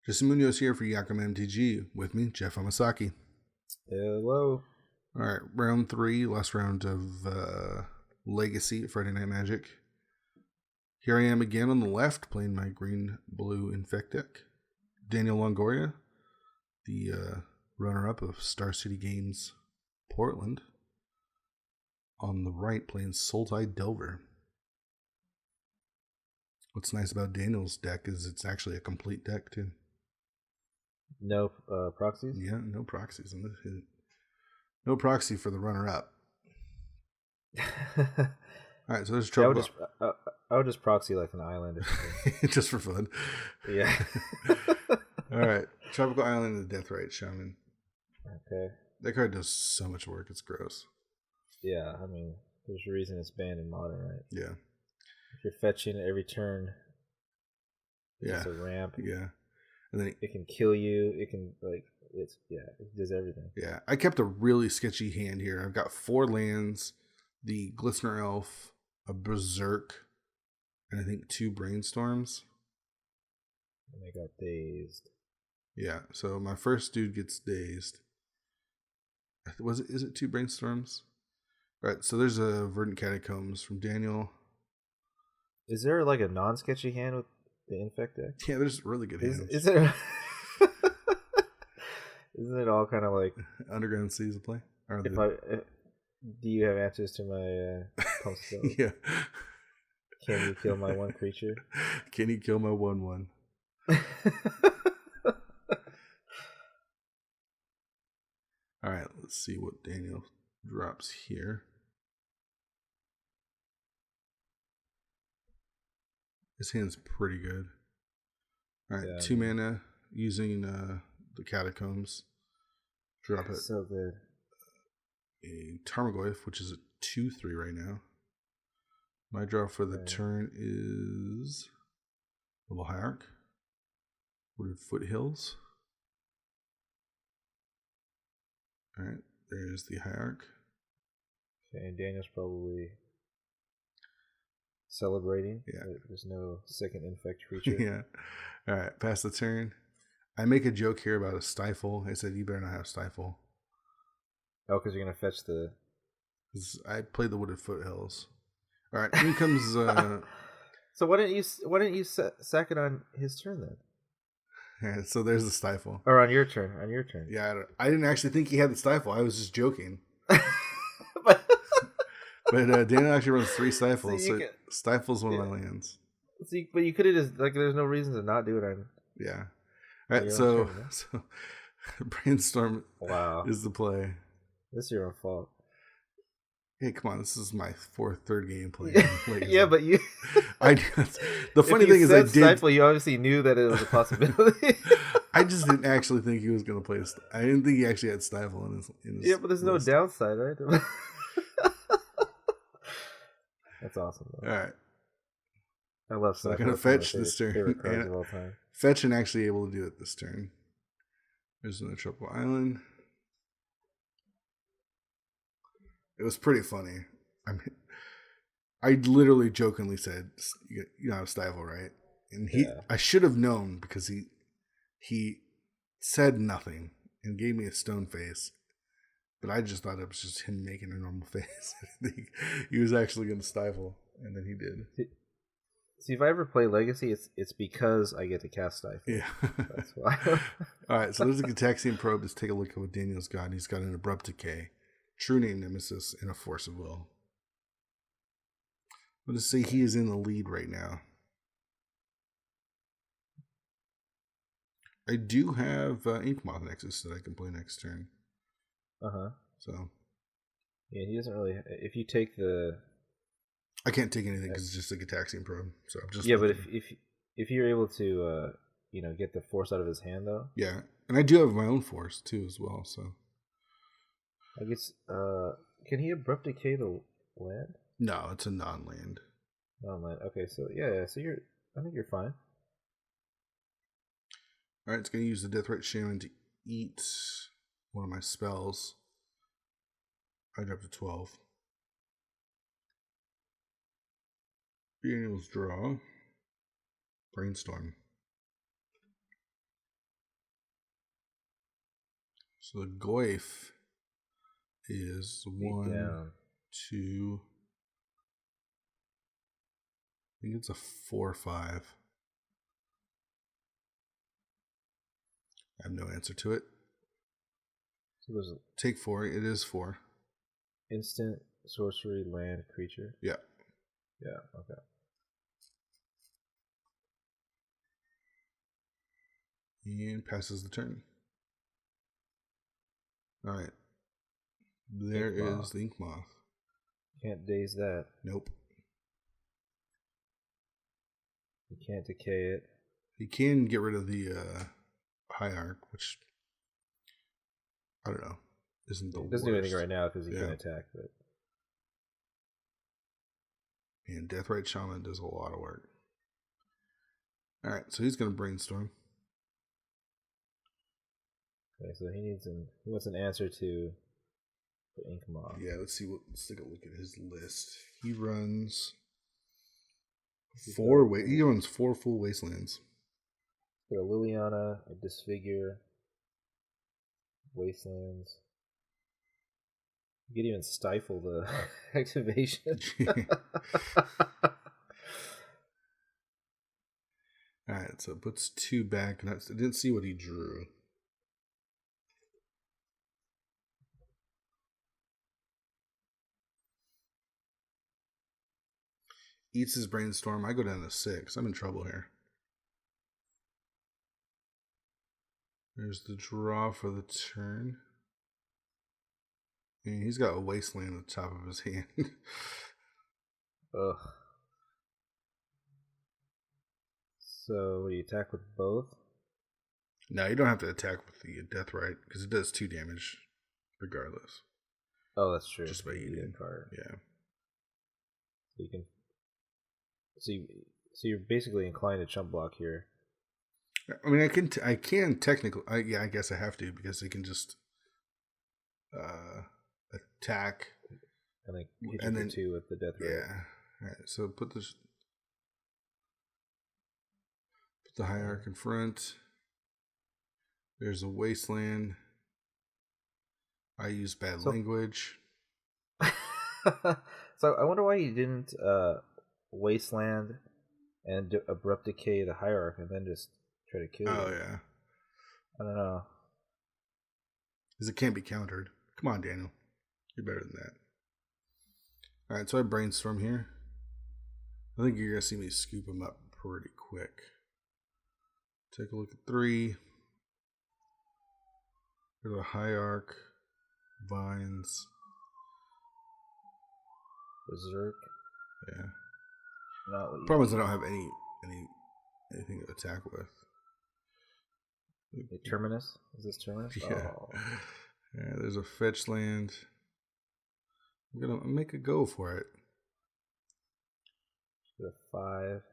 Just Munoz here for Yakima MTG. With me, Geoff Hamasaki. Hello. All right, round 3, last round of Legacy Friday Night Magic. Here I am again on the left, playing my green-blue Infect deck. Daniel Longoria, the runner-up of Star City Games Portland. On the right, playing Sultai Delver. What's nice about Daniel's deck is it's actually a complete deck, too. No proxies? Yeah, no proxies in this. No proxy for the runner-up. All right, so there's trouble. I would just proxy like an island or something. Just for fun. Yeah. All right, Tropical Island and the Deathrite Shaman. Okay. That card does so much work. It's gross. Yeah, I mean, there's a reason it's banned in Modern, right? Yeah. If you're fetching it every turn, it's a ramp. Yeah. And then it can kill you. It can it does everything. Yeah, I kept a really sketchy hand here. I've got 4 lands, the Glistener Elf, a Berserk, and I think 2 Brainstorms. And I got dazed. Yeah, so my first dude gets dazed. Is it 2 Brainstorms? All right, so there's a Verdant Catacombs from Daniel. Is there like a non-sketchy hand with the Infect deck? Yeah, there's really good hands. Is there? Isn't it all kind of like Underground Seas of play? Do you have answers to my pump spell? Yeah. Can you kill my one creature? Can you kill my 1/1? All right, let's see what Daniel drops here. His hand's pretty good. All right, yeah, 2 mana using the Catacombs. Drop it. So good. A Tarmogoyf, which is a 2/3 right now. My draw for the turn is Little Hierarch. Wooded Foothills. All right, there's the Hierarch. Okay, and Daniel's probably celebrating. Yeah. There's no second Infect creature. Yeah. All right, pass the turn. I make a joke here about a Stifle. I said, you better not have Stifle. Oh, because you're going to fetch the... I played the Wooded Foothills. All right, here comes... So why didn't you sack it on his turn then? Yeah, so there's the Stifle. Or on your turn. Yeah, I didn't actually think he had the Stifle. I was just joking. But Daniel actually runs 3 Stifles, so Stifle's one of my lands. See, but you could have just, there's no reason to not do it on... Yeah. All right, so Brainstorm is the play. This is your own fault. Hey, come on, this is my third game playing. Yeah, but you... The funny thing is I did... Stifle, you obviously knew that it was a possibility. I just didn't actually think he was going to play... I didn't think he actually had Stifle in his yeah, but there's list. No downside, right? That's awesome, though. All right. I love Stifle. So I'm going to fetch this turn. Favorite cards of all time. Fetch and actually able to do it this turn. There's another Tropical Island. It was pretty funny. I literally jokingly said, "You know, Stifle, right?" And I should have known because he said nothing and gave me a stone face, but I just thought it was just him making a normal face. He was actually going to Stifle, and then he did. See, if I ever play Legacy, it's because I get to cast Stifle. Yeah, that's why. All right, so there's a Gitaxian Probe. Let's take a look at what Daniel's got. He's got an Abrupt Decay, True Name Nemesis, and a Force of Will. I'm going to say he is in the lead right now. I do have Inkmoth Nexus that I can play next turn. So. Yeah, he doesn't really... If you take the... I can't take anything because it's just a Gitaxian Probe. So I'm just... Yeah, but if you're able to, get the force out of his hand, though... Yeah, and I do have my own force, too, as well, so... I guess, can he Abrupt Decay the land? No, it's a non-land. Non-land. Okay, so yeah, so I think you're fine. Alright, it's going to use the Deathrite Shaman to eat one of my spells. I dropped to 12. Daniel's draw. Brainstorm. So the Geoff is Beat 1, down. 2. I think it's a 4/5. I have no answer to it. So there's Take 4. It is 4. instant sorcery land creature. Yeah. Yeah. Okay. And passes the turn. All right. There is the Ink Moth. Can't daze that. Nope. You can't decay it. You can get rid of the Hierarch, which I don't know. Isn't the It doesn't worst. do anything right now because he can attack, but and Deathrite Shaman does a lot of work. All right, so he's going to brainstorm. Okay, so he wants an answer to the Ink Moth. Yeah, let's take a look at his list. He runs he runs 4 full wastelands. Got a Liliana, a Disfigure, wastelands. You could even stifle the activation. Alright, so it puts 2 back. And I didn't see what he drew. Eats his brainstorm. I go down to 6. I'm in trouble here. There's the draw for the turn. And he's got a wasteland at the top of his hand. Ugh. So, you attack with both? No, you don't have to attack with the Deathrite because it does 2 damage regardless. Oh, that's true. Just by eating. Card. Yeah. So you can. So you're basically inclined to chump block here. I mean, I can technically. I guess I have to because they can just attack and then hit you for 2 with the Deathrite. Yeah. All right. So put the Hierarch in front. There's a wasteland. I use bad language. So I wonder why you didn't wasteland and abrupt decay the Hierarch and then just try to kill you. Oh yeah. I don't know. Because it can't be countered. Come on, Daniel. You're better than that. Alright, so I brainstorm here. I think you're going to see me scoop them up pretty quick. Take a look at 3. Go to the Hierarch. Vines. Berserk. Yeah. Not what you Problem is I don't have anything to attack with. Terminus? Is this Terminus? Yeah. Oh. Yeah, there's a fetch land. I'm gonna make a go for it. The 5.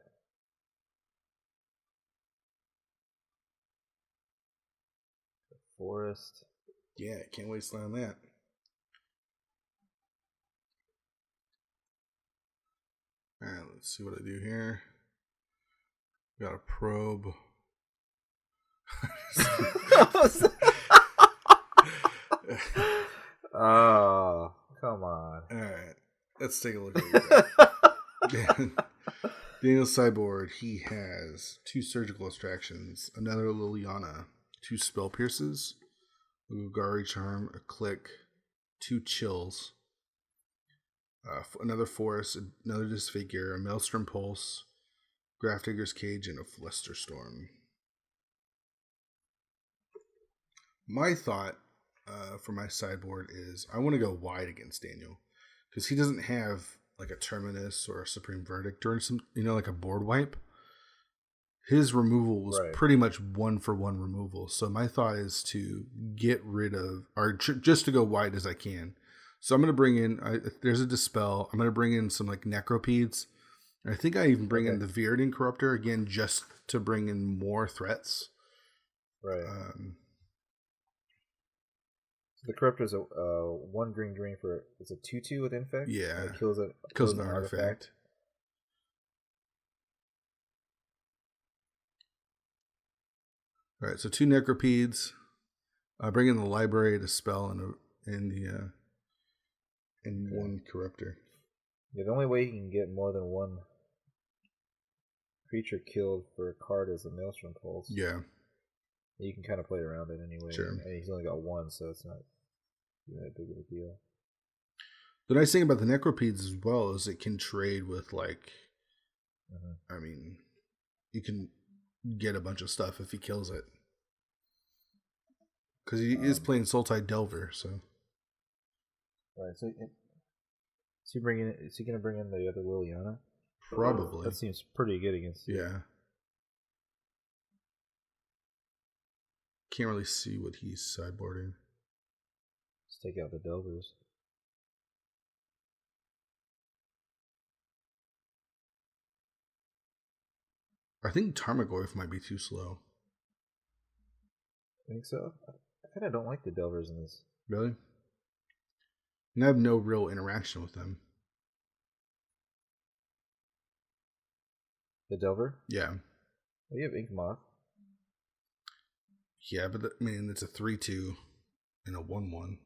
The forest. Yeah, can't wasteland that. Alright, let's see what I do here. Got a probe. Oh, come on. Alright, let's take a look at it. Daniel's sideboard, he has 2 surgical extractions, another Liliana, 2 spell pierces, a Longoria charm, a click, 2 chills, another forest, another disfigure, a maelstrom pulse, Grafdigger's Cage, and a Flusterstorm. My thought for my sideboard is I want to go wide against Daniel because he doesn't have like a Terminus or a Supreme Verdict or some, like a board wipe. His removal was pretty much 1-for-1 removal. So my thought is to get rid of, or just to go wide as I can. So I'm going to bring in, there's a Dispel. I'm going to bring in some like Necropedes. I think I even bring in the Viridin Corruptor again, just to bring in more threats. Right. The Corruptor is a 1 green for, it's a 2/2 with Infect. Yeah. It kills an artifact. All right, so 2 Necropedes. Bring in the library to spell in one corruptor. Yeah, the only way you can get more than one creature killed for a card is a Maelstrom Pulse. Yeah. You can kind of play around it anyway. Sure. And he's only got one, so it's not that big of a deal. The nice thing about the Necropedes as well is it can trade with, like, I mean, you can get a bunch of stuff if he kills it. Because he is playing Sultai Delver, so. Right, so is he going to bring in the other Liliana? Probably. That seems pretty good against you. Yeah. Can't really see what he's sideboarding. Let's take out the Delvers. I think Tarmogoyf might be too slow. I think so. I kind of don't like the Delvers in this. Really? And I have no real interaction with them. The Delver? Yeah. Well, you have Ink Moth. Yeah, but I mean, it's a 3/2 and a 1/1.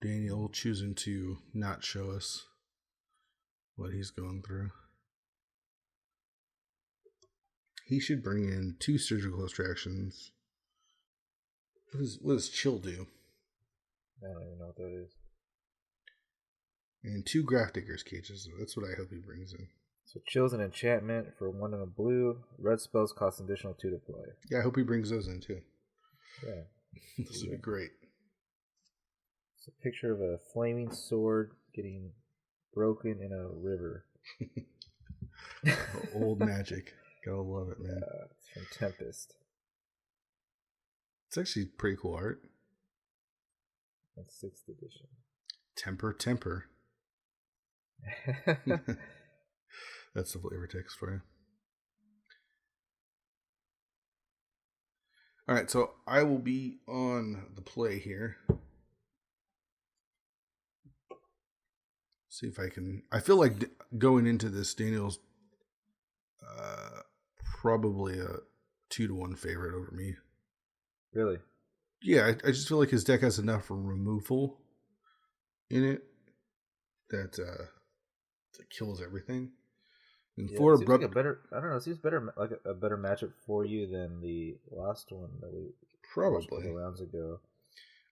Daniel choosing to not show us what he's going through. He should bring in 2 surgical extractions. What does chill do? I don't even know what that is. And 2 Grafdigger's cages. That's what I hope he brings in. So chill's an enchantment for 1 and a blue. Red spells cost additional 2 to play. Yeah, I hope he brings those in too. Yeah. This would be great. It's a picture of a flaming sword getting broken in a river. Old magic. Gotta love it, man. It's from Tempest. It's actually pretty cool art. That's 6th edition. Temper. That's the flavor text for you. All right, so I will be on the play here. See if I can. I feel like going into this, Daniel's probably a 2-1 favorite over me. Really? Yeah, I just feel like his deck has enough removal in it that kills everything. And yeah, for abrupt, like a better, I don't know. It seems better, like a better matchup for you than the last one that we watched a couple rounds ago. I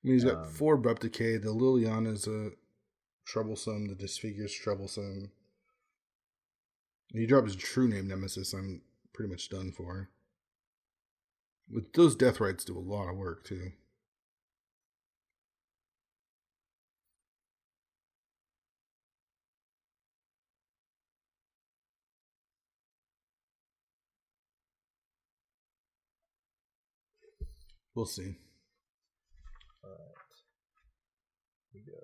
mean, he's got 4 abrupt decay. The Liliana is a troublesome. The Disfigure's troublesome. He drops True Name Nemesis. I'm pretty much done for. With those Death Rights do a lot of work too. We'll see. All right. Here we go.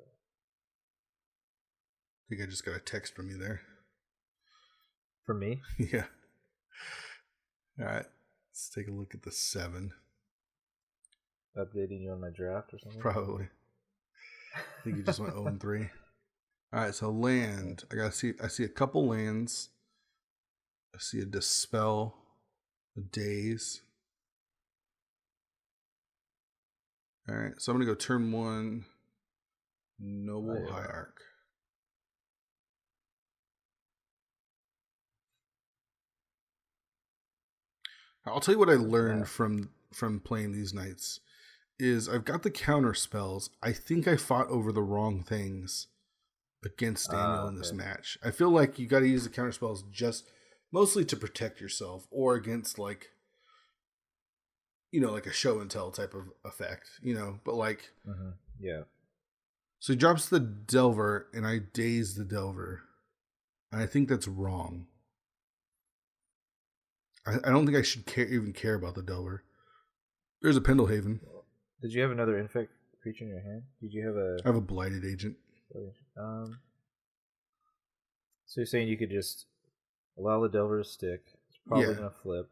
I think I just got a text from you there. From me? Yeah. All right. Let's take a look at the 7. Updating you on my draft or something? Probably. I think you just went 0-3. All right, so land. I see a couple lands. I see a Dispel, a Daze. All right, so I'm going to go turn 1, Noble Hierarch. I'll tell you what I learned from playing these nights is I've got the counter spells. I think I fought over the wrong things against Daniel in this match. I feel like you got to use the counter spells just mostly to protect yourself or against like a show and tell type of effect, but like yeah. So he drops the Delver and I daze the Delver. And I think that's wrong. I don't think I should even care about the Delver. There's a Pendlehaven. Did you have another infect creature in your hand? Did you have I have a Blighted Agent. So you're saying you could just allow the Delver to stick. It's probably going to flip.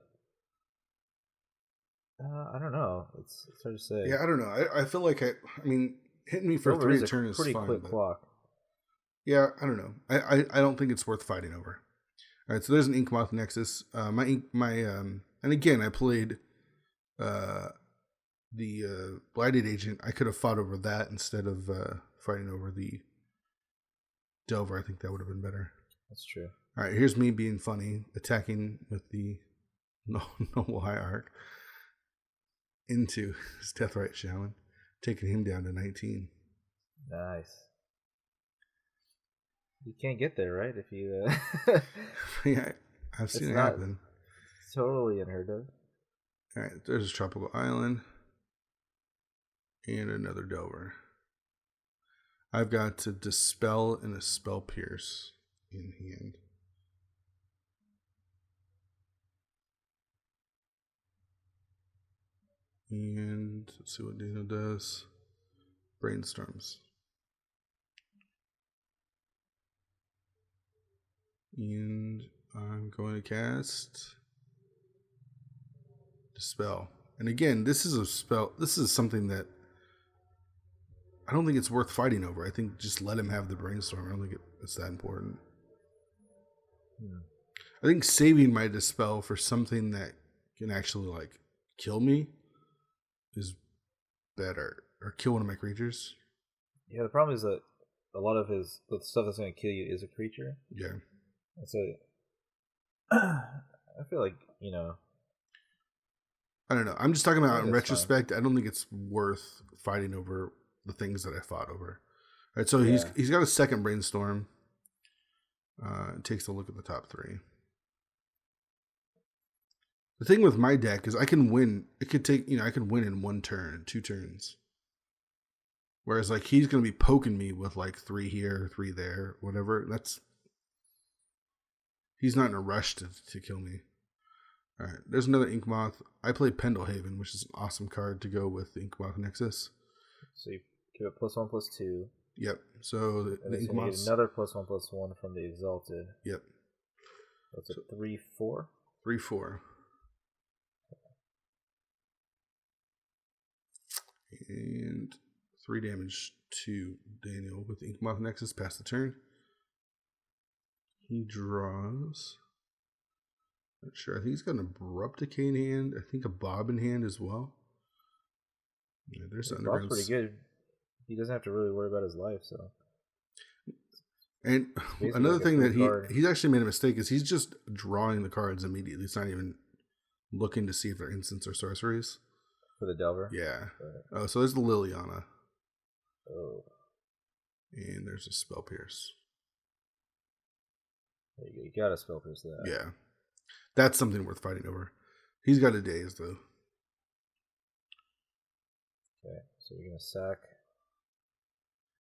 I don't know. It's hard to say. Yeah, I don't know. I feel like I mean, hitting me for Delver 3 is a turn is pretty fine. Quick clock. Yeah, I don't know. I don't think it's worth fighting over. All right, so there's an Inkmoth Nexus. And again, I played the Blighted Agent. I could have fought over that instead of fighting over the Delver. I think that would have been better. That's true. All right, here's me being funny, attacking with the Noble Hierarch into his Deathrite Shaman, taking him down to 19. Nice. You can't get there, right? If you... Yeah, I've seen it happen. Totally unheard of. All right, there's a Tropical Island. And another Delver. I've got to Dispel and a Spell Pierce in hand. And let's see what Dino does. Brainstorms. And I'm going to cast Dispel. And again, this is a spell. This is something that I don't think it's worth fighting over. I think just let him have the Brainstorm. I don't think it's that important. I think saving my Dispel for something that can actually like kill me is better, or kill one of my creatures. Yeah, the problem is that a lot of the stuff that's going to kill you is a creature. Yeah. So I feel like, I don't know. I'm just talking about in retrospect. Fine. I don't think it's worth fighting over the things that I fought over. All right, so he's got a second Brainstorm. Takes a look at the top 3. The thing with my deck is I can win. It could take, I can win in 1 turn, 2 turns. Whereas like he's going to be poking me with like 3 here, 3 there, whatever. He's not in a rush to kill me. All right, there's another Inkmoth. I play Pendlehaven, which is an awesome card to go with the Inkmoth Nexus. So you give it +1/+2. Yep. So the Inkmoth. You get another +1/+1 from the Exalted. Yep. That's a 3/4. 3/4. And 3 damage to Daniel with the Inkmoth Nexus. Pass the turn. He draws. Not sure. I think he's got an Abrupt Decay in hand. I think a Bob in hand as well. Yeah, there's the Bob's pretty good. He doesn't have to really worry about his life, so. And another thing that he's actually made a mistake is he's just drawing the cards immediately. He's not even looking to see if they're instants or sorceries. For the Delver? Yeah. Oh, so there's the Liliana. Oh. And there's a Spell Pierce. There you go. You got a Spell Pierce there. Yeah. That's something worth fighting over. He's got a Daze, though. Okay, so you're going to sack.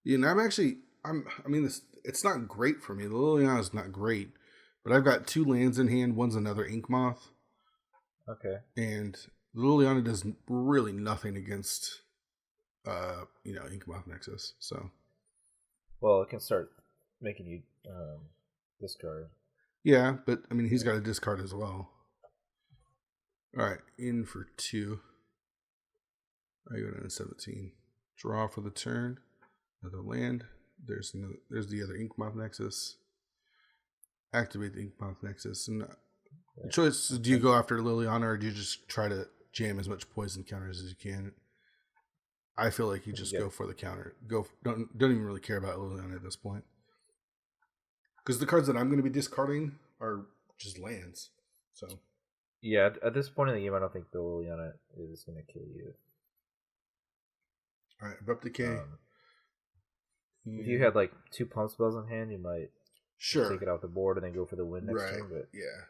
Yeah, and it's not great for me. The Liliana is not great, but I've got 2 lands in hand. One's another Inkmoth. Okay. And the Liliana does really nothing against, Inkmoth Nexus. So. Well, it can start making you discard. Yeah, but he's got a discard as well. All right, in for 2. I go down to 17. Draw for the turn. Another land. There's the other Inkmoth Nexus. Activate the Inkmoth Nexus. And the choice is, do you go after Liliana or do you just try to jam as much poison counters as you can? I feel like you just go for the counter. Don't even really care about Liliana at this point. Because the cards that I'm going to be discarding are just lands. So. Yeah, at this point in the game, I don't think the Liliana is going to kill you. All right, Abrupt Decay. If you had like 2 pump spells in hand, you might take it off the board and then go for the win next turn. But yeah.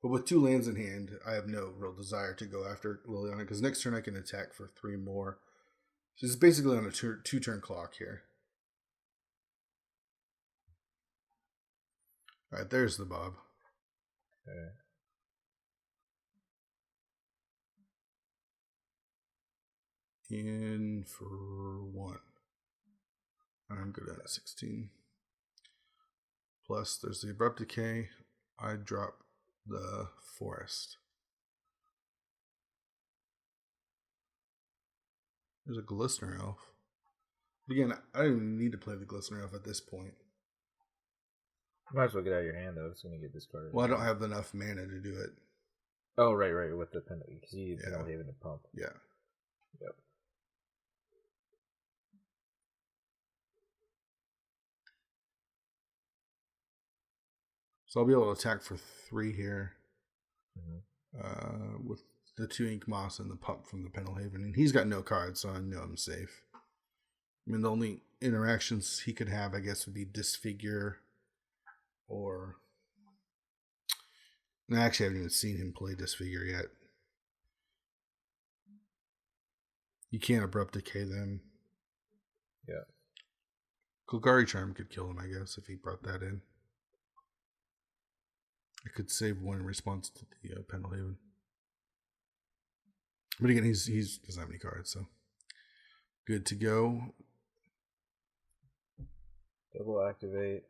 But with 2 lands in hand, I have no real desire to go after Liliana because next turn I can attack for 3 more. So it's basically on a 2-turn clock here. All right, there's the Bob. Okay. In for 1. I'm good at 16. Plus, there's the Abrupt Decay. I drop the Forest. There's a Glistener Elf. Again, I don't even need to play the Glistener elf at this point. Might as well get out of your hand though. It's going to get discarded. Well, I don't have enough mana to do it. Oh, right, with the penalty. Because you need Penalhaven to pump. Yeah. Yep. So I'll be able to attack for 3 here. Mm-hmm. With the 2 Ink Moss and the pump from the Penalhaven. And he's got no cards, so I know I'm safe. I mean, the only interactions he could have, I guess, would be Disfigure or... And I actually haven't even seen him play Disfigure yet. You can't Abrupt Decay them. Yeah. Golgari Charm could kill him, I guess, if he brought that in. I could save 1 in response to the Penalhaven. But again, he doesn't have any cards, so good to go. Double activate.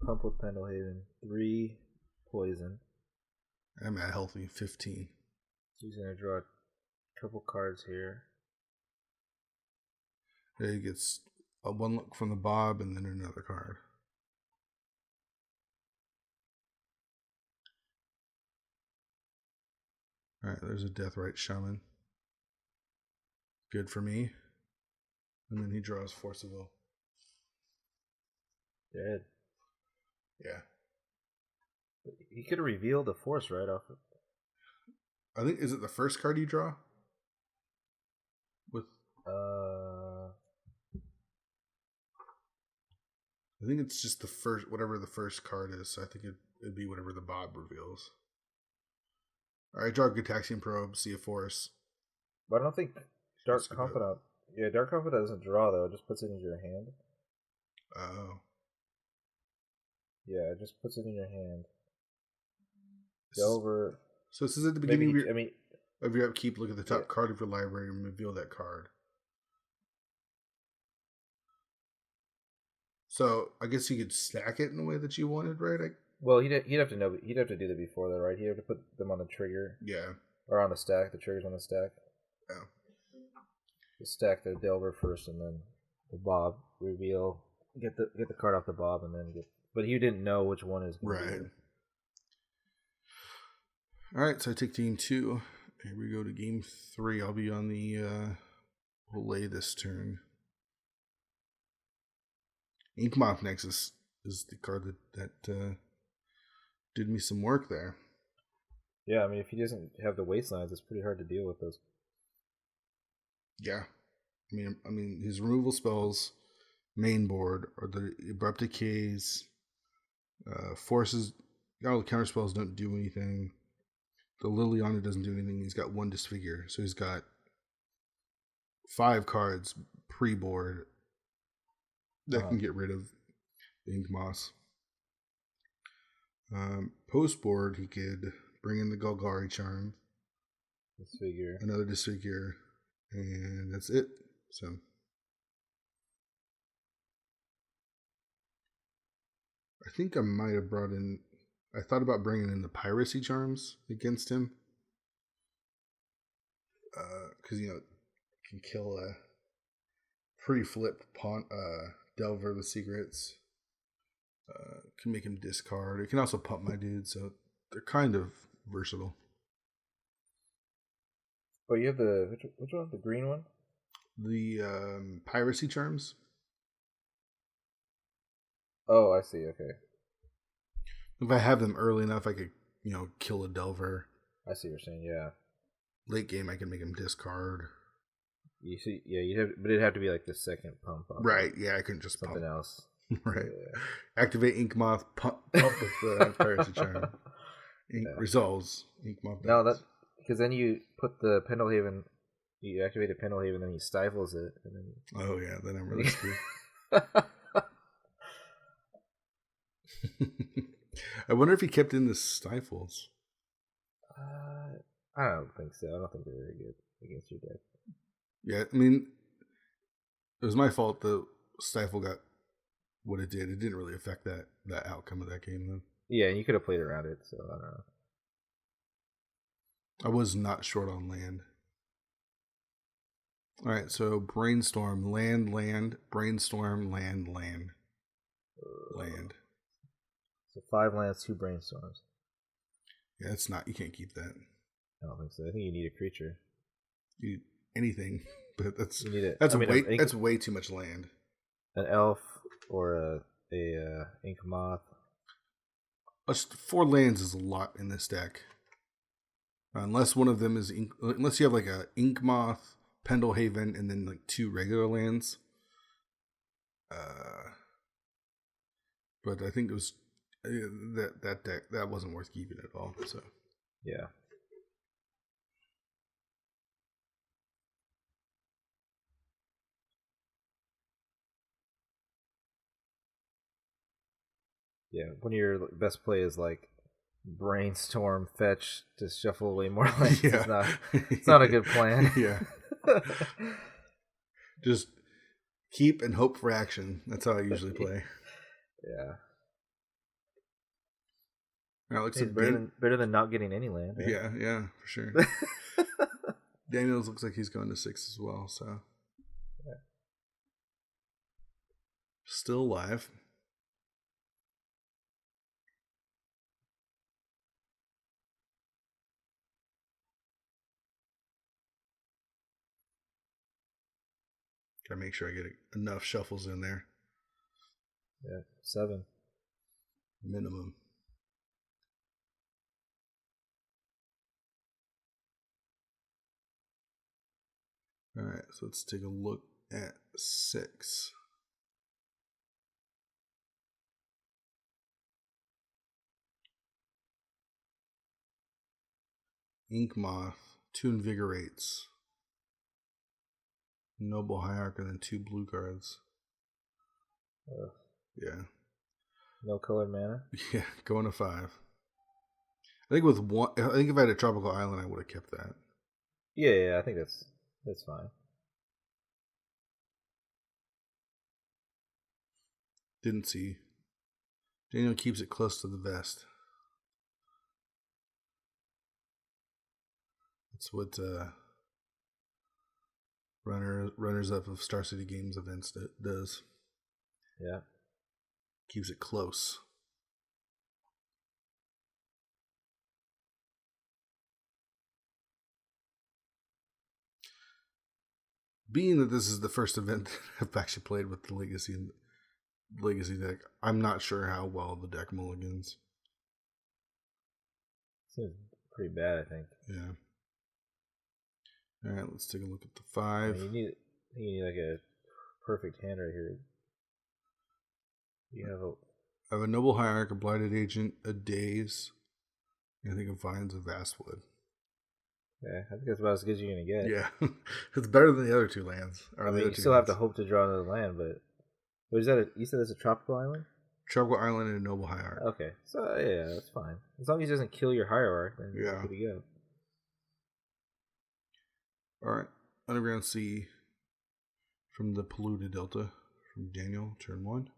Pump with Penalhaven. 3 poison. I'm at healthy 15. He's going to draw a couple cards here. He gets a 1 look from the Bob and then another card. Alright, there's a Deathrite Shaman. Good for me. And then he draws Force of Will. Dead. Yeah. He could have revealed the Force right off of... I think, is it the first card you draw? With I think it's just the first, whatever the first card is. So I think it'd be whatever the Bob reveals. Alright, draw Gitaxian Probe, see a Force. But I don't think Dark Confidant... Yeah, Dark Confidant doesn't draw, though. It just puts it in your hand. Oh. Yeah, it just puts it in your hand. Delver... So this is at the beginning of your upkeep. Look at the top card of your library and reveal that card. So I guess you could stack it in the way that you wanted, right? Well, he'd have to know. He'd have to do that before that, right? He'd have to put them on the trigger. Yeah. Or on the stack. The trigger's on the stack. Yeah. You stack the Delver first, and then the Bob reveal. Get the card off the Bob, and then get. But he didn't know which one is going to be. Right. Alright, so I take game 2. Here we go to game 3. I'll be on the we'll lay this turn. Inkmoth Nexus is the card that did me some work there. Yeah, I mean, if he doesn't have the Wastelands, it's pretty hard to deal with those. Yeah. I mean his removal spells, main board, or the Abrupt Decays, Forces, all the counter spells don't do anything. The Liliana doesn't do anything. He's got 1 Disfigure. So he's got 5 cards pre-board that can get rid of the Ink Moss. Post-board, he could bring in the Golgari Charm. Disfigure. Another Disfigure. And that's it. So I think I might have brought in... I thought about bringing in the Piracy Charms against him. Because, can kill a pre-flipped Delver with Secrets. Can make him discard. It can also pump my dude, so they're kind of versatile. Oh, you have the... Which one? The green one? The Piracy Charms. Oh, I see. Okay. If I have them early enough, I could, kill a Delver. I see what you're saying, yeah. Late game, I can make him discard. You see, yeah, but it'd have to be like the second pump up. Right, yeah, I couldn't just something pump. Else. Right. Yeah. Activate Inkmoth, pump with the Piracy Charm. Resolves Inkmoth. No, because then you put the Penalhaven, you activate a Penalhaven, then he stifles it. And then oh, yeah, then I'm really screwed. I wonder if he kept in the stifles. I don't think so. I don't think they're very good against your deck. Yeah, I mean, it was my fault the stifle got what it did. It didn't really affect that outcome of that game, though. Yeah, and you could have played around it, so I don't know. I was not short on land. All right, so brainstorm, land, brainstorm, land. So 5 lands, 2 brainstorms. Yeah, it's not. You can't keep that. I don't think so. I think you need a creature. You anything, but that's You need it. that's way too much land. An elf or a ink moth. 4 lands is a lot in this deck. Unless one of them is unless you have like a ink moth, Pendlehaven, and then like 2 regular lands. But I think it was that deck that wasn't worth keeping at all. So yeah. Yeah, one of your best play is like brainstorm, fetch to shuffle away more lands. Yeah. It's not a good plan. Yeah. Just keep and hope for action. That's how I usually play. Yeah. Alex, it's better than not getting any land. Right? Yeah, for sure. Daniels looks like he's going to 6 as well, so yeah. Still alive. Gotta make sure I get enough shuffles in there. Yeah, 7 minimum. All right, so let's take a look at 6. Ink Moth, 2 Invigorates. Noble Hierarch, and then 2 blue cards. Yeah. No colored mana? Yeah, going to 5. I think with 1, I think if I had a Tropical Island, I would have kept that. Yeah, I think that's fine. Didn't see. Daniel keeps it close to the vest. That's what runners up of Star City Games events does. Yeah. Keeps it close. Being that this is the first event that I've actually played with the Legacy deck, I'm not sure how well the deck mulligans. Seems pretty bad, I think. Yeah. All right, let's take a look at the 5. You need like a perfect hand right here. I have a Noble Hierarch, a Blighted Agent, a Daze, and I think a Vines of Vastwood. Yeah, I think that's about as good as you're gonna get. Yeah, it's better than the other 2 lands. You still have to hope to draw another land, but is that? You said it's a tropical island? Tropical Island and a Noble Hierarch. Okay, so yeah, that's fine. As long as he doesn't kill your Hierarch, then you're good to go. All right, Underground Sea from the Polluted Delta from Daniel, turn 1.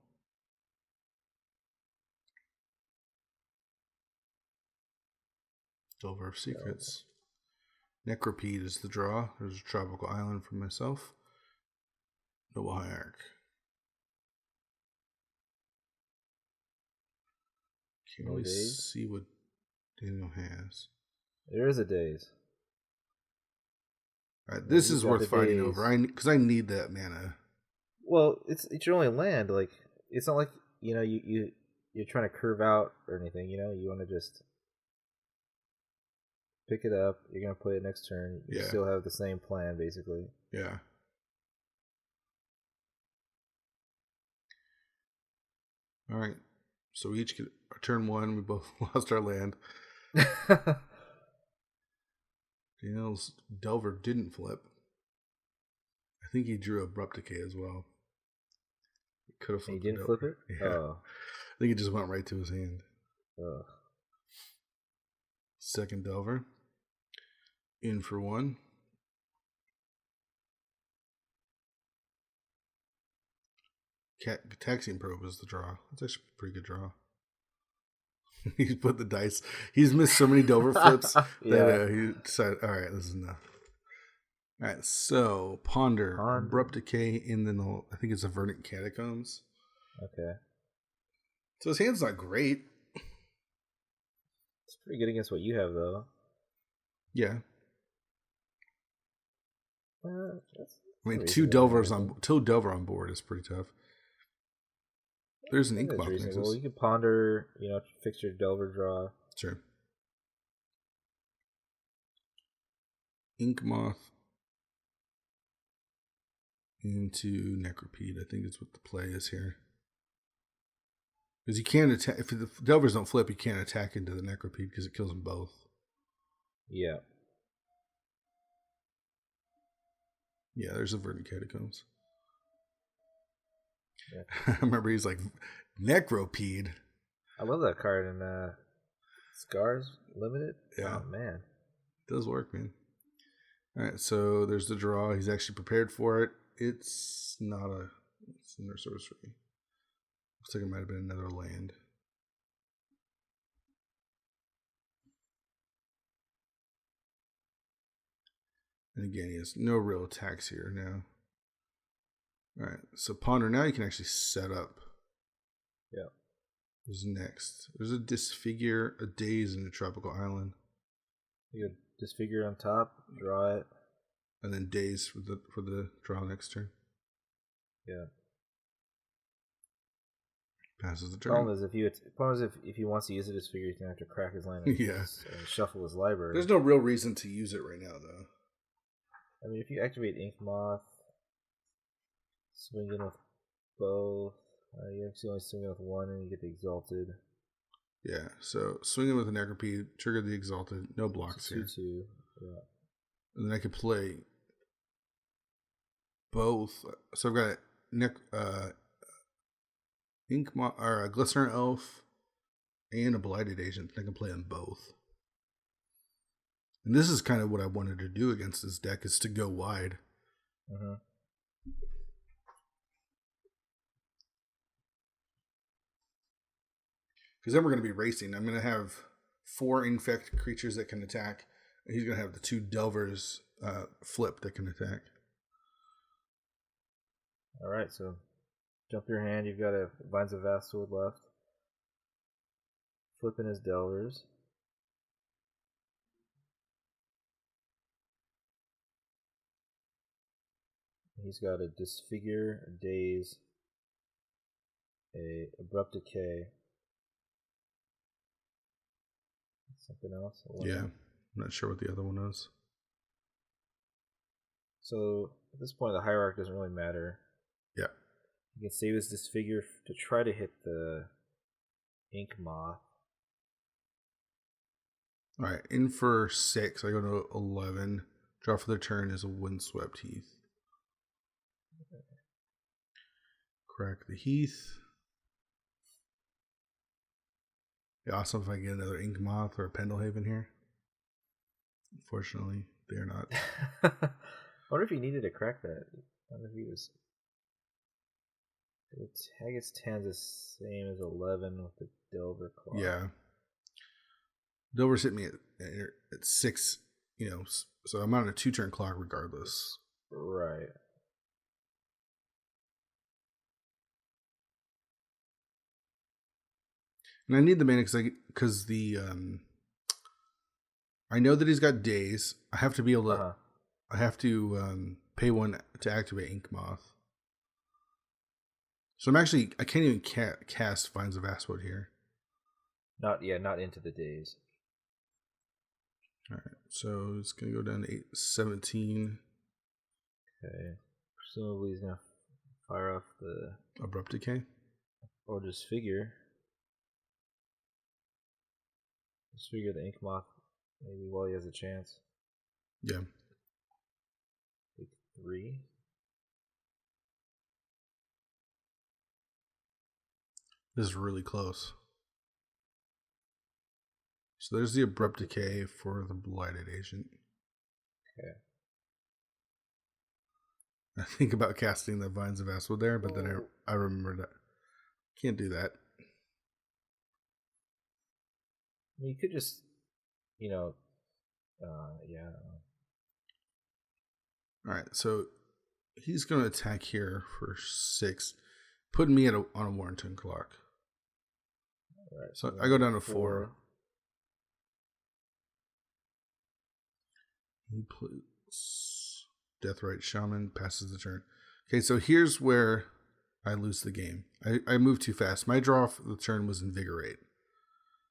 Delver of Secrets. Necropede is the draw. There's a Tropical Island for myself. Noble Hierarch. Can't really see what Daniel has. There is a Daze. All right, this is worth fighting over. Because I need that mana. Well, it's your only land. Like, it's not like you're trying to curve out or anything. You want to just pick it up. You're gonna play it next turn. You still have the same plan, basically. Yeah. All right. So we each get turn 1. We both lost our land. Daniel's Delver didn't flip. I think he drew Abrupt Decay as well. He could have flipped. He didn't flip it? Yeah. Oh. I think it just went right to his hand. Second Delver. In for 1. Taxiing Probe is the draw. That's actually a pretty good draw. He's put the dice. He's missed so many Delver flips that he decided, all right, this is enough. All right, so Ponder, Abrupt Decay, and then I think it's a Verdant Catacombs. Okay. So his hand's not great. It's pretty good against what you have, though. Yeah. I mean, two Delver on board is pretty tough. There's an Ink Moth Nexus. Well, you can Ponder, fix your Delver draw. Sure. Ink Moth into Necropede. I think that's what the play is here. Because you can't attack. If the Delvers don't flip, you can't attack into the Necropede because it kills them both. Yeah. Yeah, there's a Verdant Catacombs. Yeah. I remember he's like, Necropede. I love that card in Scars Limited. Yeah. Oh, man. It does work, man. All right, so there's the draw. He's actually prepared for it. It's not it's another sorcery. Looks like it might have been another land. And again, he has no real attacks here now. All right, so Ponder, now you can actually set up. Yeah. What's next? There's a Disfigure, a Daze, and a Tropical Island. You could Disfigure on top, draw it. And then Daze for the draw next turn. Yeah. Passes the turn. Problem is if he wants to use it as figure, he's gonna have to crack his land and shuffle his library. There's no real reason to use it right now, though. I mean, if you activate Ink Moth, swing in with both. You actually only swing in with one, and you get the Exalted. Yeah, so swing in with a Necropede, trigger the Exalted, no blocks here. 2/2. Yeah. And then I could play both. So I've got Ink Moth, or a Glistener Elf and a Blighted Agent. I can play them both. And this is kind of what I wanted to do against this deck, is to go wide. Mm-hmm. Because then we're going to be racing. I'm going to have 4 Infect creatures that can attack. And he's going to have the 2 Delvers flip that can attack. All right, so jump your hand. You've got a Vines of Vastwood left. Flipping his Delvers. He's got a Disfigure, a Daze, a Abrupt Decay. Something else? Yeah, I'm not sure what the other one is. So at this point, the Hierarch doesn't really matter. Yeah. You can save his Disfigure to try to hit the Ink Moth. All right, in for 6. I go to 11. Draw for the turn is a Windswept Heath. Okay. Crack the Heath. Be awesome if I get another Ink Moth or a Pendelhaven here. Unfortunately, they're not. I wonder if he needed to crack that. I wonder if he was. I guess 10's the same as 11 with the Delver Claw. Yeah. Delver's hit me at 6, so I'm on a 2-turn clock regardless. Right. And I need the mana because I know that he's got Daze. I have to be able to. I have to pay 1 to activate Ink Moth. So I can't even cast Vines of Vastwood here. Not into the Daze. All right, so it's gonna go down to 17. Okay. Presumably he's gonna fire off the Abrupt Decay, or Disfigure. Disfigure the Ink Moth, maybe while he has a chance. Yeah. Take 3. This is really close. So there's the Abrupt Decay for the Blighted Agent. Okay. I think about casting the Vines of Vastwood there, but then I remember that can't do that. I mean, you could just, yeah. All right, so he's going to attack here for 6, putting me on a Warrington clock. All right, so I go down to 4. He plays Deathrite Shaman, passes the turn. Okay, so here's where I lose the game. I moved too fast. My draw for the turn was Invigorate.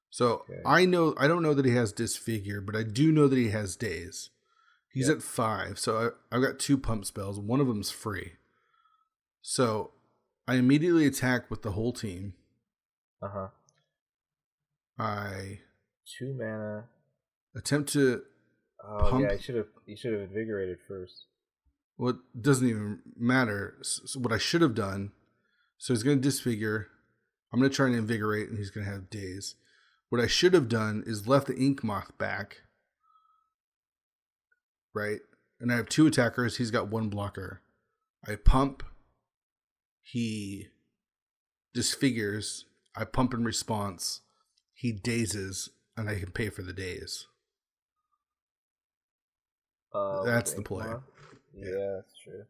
So I don't know that he has Disfigure, but I do know that he has Daze. He's at 5, so I've got 2 pump spells. One of them's free. So I immediately attack with the whole team. I 2 mana. Attempt to pump. Yeah, you should have invigorated first. Well, it doesn't even matter. So what I should have done, so he's going to Disfigure. I'm going to try and Invigorate, and he's going to have Daze. What I should have done is left the Ink Moth back. Right? And I have 2 attackers. He's got 1 blocker. I pump. He disfigures. I pump in response. He dazes, and I can pay for the daze. That's the play. Yeah, that's true.